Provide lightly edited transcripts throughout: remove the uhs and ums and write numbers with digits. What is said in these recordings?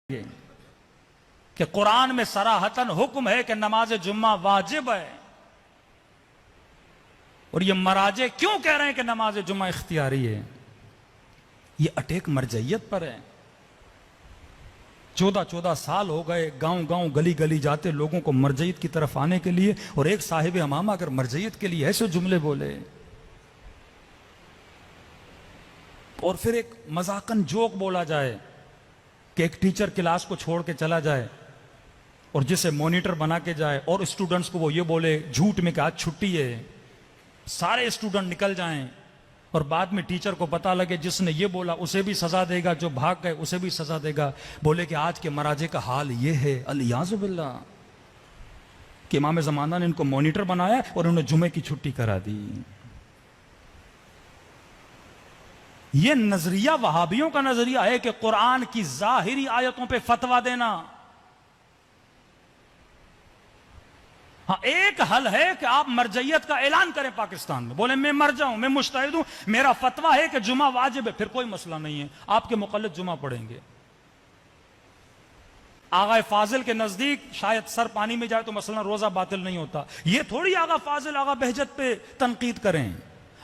کہ قرآن میں صراحتاً حکم ہے کہ نماز جمعہ واجب ہے، اور یہ مراجع کیوں کہہ رہے ہیں کہ نماز جمعہ اختیاری ہے؟ یہ اٹیک مرجعیت پر ہے۔ 14 سال ہو گئے گاؤں گاؤں گلی گلی جاتے لوگوں کو مرجعیت کی طرف آنے کے لیے، اور ایک صاحب امامہ اگر مرجعیت کے لیے ایسے جملے بولے، اور پھر ایک مذاقاً جوک بولا جائے کہ ایک ٹیچر کلاس کو چھوڑ کے چلا جائے اور جسے مانیٹر بنا کے جائے، اور اسٹوڈنٹس کو وہ یہ بولے جھوٹ میں کہ آج چھٹی ہے، سارے اسٹوڈنٹ نکل جائیں، اور بعد میں ٹیچر کو پتا لگے جس نے یہ بولا اسے بھی سزا دے گا، جو بھاگ گئے اسے بھی سزا دے گا، بولے کہ آج کے مراجع کا حال یہ ہے الیاذ باللہ کہ امام زمانہ نے ان کو مانیٹر بنایا اور انہوں نے جمعے کی چھٹی کرا دی۔ یہ نظریہ وہابیوں کا نظریہ ہے کہ قرآن کی ظاہری آیتوں پہ فتویٰ دینا۔ ہاں، ایک حل ہے کہ آپ مرجعیت کا اعلان کریں پاکستان میں، بولیں میں مرجع ہوں، میں مجتہد ہوں، میرا فتویٰ ہے کہ جمعہ واجب ہے، پھر کوئی مسئلہ نہیں ہے، آپ کے مقلد جمعہ پڑھیں گے۔ آغا فاضل کے نزدیک شاید سر پانی میں جائے تو مثلا روزہ باطل نہیں ہوتا، یہ تھوڑی آغا فاضل آغا بہجت پہ تنقید کریں،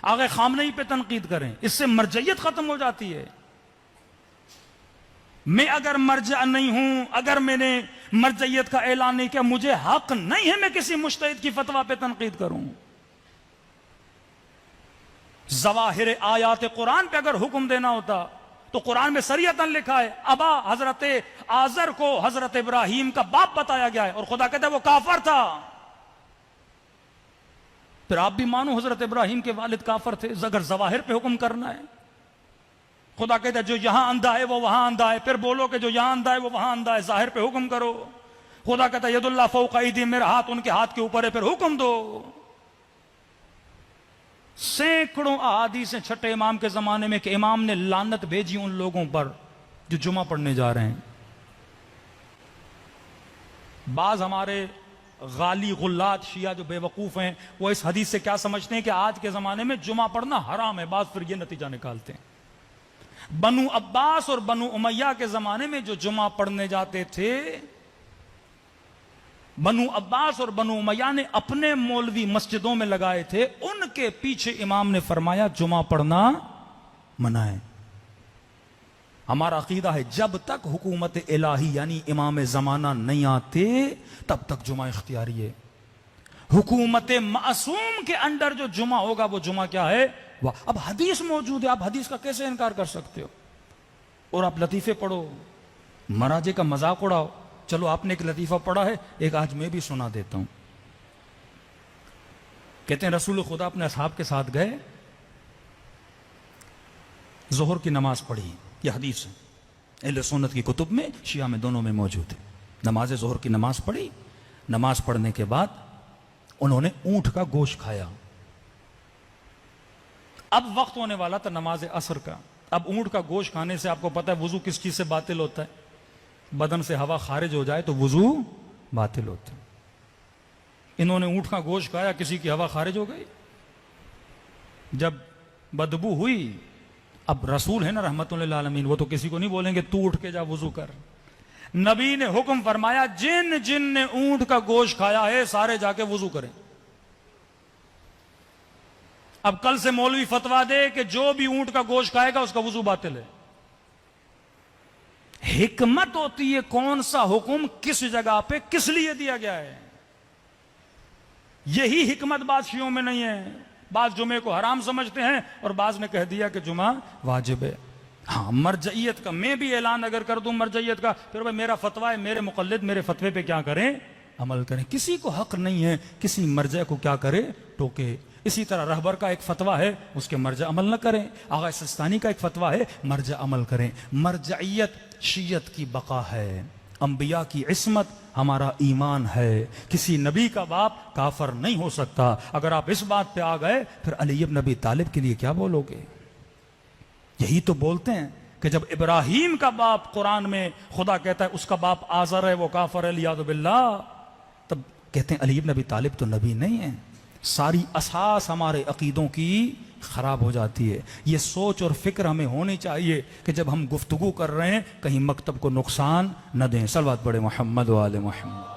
آغا خامنئی پہ تنقید کریں، اس سے مرجعیت ختم ہو جاتی ہے۔ میں اگر مرجع نہیں ہوں، اگر میں نے مرجعیت کا اعلان نہیں کیا، مجھے حق نہیں ہے میں کسی مجتہد کی فتویٰ پہ تنقید کروں۔ ظواہر آیات قرآن پہ اگر حکم دینا ہوتا تو قرآن میں صریحتاً لکھا ہے، ابا حضرت آزر کو حضرت ابراہیم کا باپ بتایا گیا ہے، اور خدا کہتا ہے وہ کافر تھا۔ پھر آپ بھی مانو حضرت ابراہیم کے والد کافر تھے، اگر ظواہر پہ حکم کرنا ہے۔ خدا کہتا ہے جو یہاں اندھا ہے وہ وہاں اندھا ہے، پھر بولو کہ جو یہاں اندھا ہے وہ وہاں اندھا ہے، ظاہر پہ حکم کرو۔ خدا کہتا ہے ید اللہ فوق ایدیہم، میرا ہاتھ ان کے ہاتھ کے اوپر ہے، پھر حکم دو۔ سینکڑوں احادیث ہیں چھٹے امام کے زمانے میں کہ امام نے لعنت بھیجی ان لوگوں پر جو جمعہ پڑھنے جا رہے ہیں۔ بعض ہمارے غالی غلات شیعہ جو بے وقوف ہیں، وہ اس حدیث سے کیا سمجھتے ہیں کہ آج کے زمانے میں جمعہ پڑھنا حرام ہے۔ بعض پھر یہ نتیجہ نکالتے ہیں، بنو عباس اور بنو امیہ کے زمانے میں جو جمعہ پڑھنے جاتے تھے، بنو عباس اور بنو امیہ نے اپنے مولوی مسجدوں میں لگائے تھے، ان کے پیچھے امام نے فرمایا جمعہ پڑھنا منع ہے۔ ہمارا عقیدہ ہے جب تک حکومت الہی یعنی امام زمانہ نہیں آتے تب تک جمعہ اختیاری ہے۔ حکومت معصوم کے انڈر جو جمعہ ہوگا وہ جمعہ کیا ہے؟ اب حدیث موجود ہے، آپ حدیث کا کیسے انکار کر سکتے ہو؟ اور آپ لطیفے پڑھو، مراجع کا مذاق اڑاؤ۔ چلو آپ نے ایک لطیفہ پڑھا ہے، ایک آج میں بھی سنا دیتا ہوں۔ کہتے ہیں رسول خدا اپنے اصحاب کے ساتھ گئے، ظہر کی نماز پڑھی، یہ حدیث ہے اہل سنت کی کتب میں، شیعہ میں، دونوں میں موجود ہے۔ نماز ظہر کی نماز پڑھی، نماز پڑھنے کے بعد انہوں نے اونٹ کا گوشت کھایا۔ اب وقت ہونے والا تھا نماز عصر کا۔ اب اونٹ کا گوشت کھانے سے آپ کو پتہ ہے وضو کس چیز سے باطل ہوتا ہے؟ بدن سے ہوا خارج ہو جائے تو وضو باطل ہوتا ہے۔ انہوں نے اونٹ کا گوشت کھایا، کسی کی ہوا خارج ہو گئی، جب بدبو ہوئی، اب رسول ہے نا رحمت للعالمین، وہ تو کسی کو نہیں بولیں گے تو اٹھ کے جا وضو کر۔ نبی نے حکم فرمایا جن جن نے اونٹ کا گوشت کھایا ہے سارے جا کے وضو کریں۔ اب کل سے مولوی فتویٰ دے کہ جو بھی اونٹ کا گوشت کھائے گا اس کا وضو باطل ہے۔ حکمت ہوتی ہے کون سا حکم کس جگہ پہ کس لیے دیا گیا ہے، یہی حکمت بعض شیعوں میں نہیں ہے۔ بعض جمعے کو حرام سمجھتے ہیں اور بعض نے کہہ دیا کہ جمعہ واجب ہے۔ ہاں، مرجعیت کا میں بھی اعلان اگر کر دوں مرجعیت کا، پھر بھائی میرا فتویٰ ہے، میرے مقلد میرے فتوے پہ کیا کریں؟ عمل کریں۔ کسی کو حق نہیں ہے کسی مرجع کو کیا کرے؟ ٹوکے۔ اسی طرح رہبر کا ایک فتویٰ ہے، اس کے مرجع عمل نہ کریں۔ آغا سستانی کا ایک فتویٰ ہے، مرجع عمل کریں۔ مرجعیت شیعت کی بقا ہے، انبیاء کی عصمت ہمارا ایمان ہے۔ کسی نبی کا باپ کافر نہیں ہو سکتا۔ اگر آپ اس بات پہ آ گئے پھر علی ابن ابی طالب کے لیے کیا بولو گے؟ یہی تو بولتے ہیں کہ جب ابراہیم کا باپ قرآن میں خدا کہتا ہے اس کا باپ آزر ہے وہ کافر ہے، لیاذ باللہ، تب کہتے ہیں علی ابن ابی طالب تو نبی نہیں ہے۔ ساری اساس ہمارے عقیدوں کی خراب ہو جاتی ہے. یہ سوچ اور فکر ہمیں ہونی چاہیے کہ جب ہم گفتگو کر رہے ہیں کہیں مکتب کو نقصان نہ دیں. صلوات پڑھے محمد و آل محمد.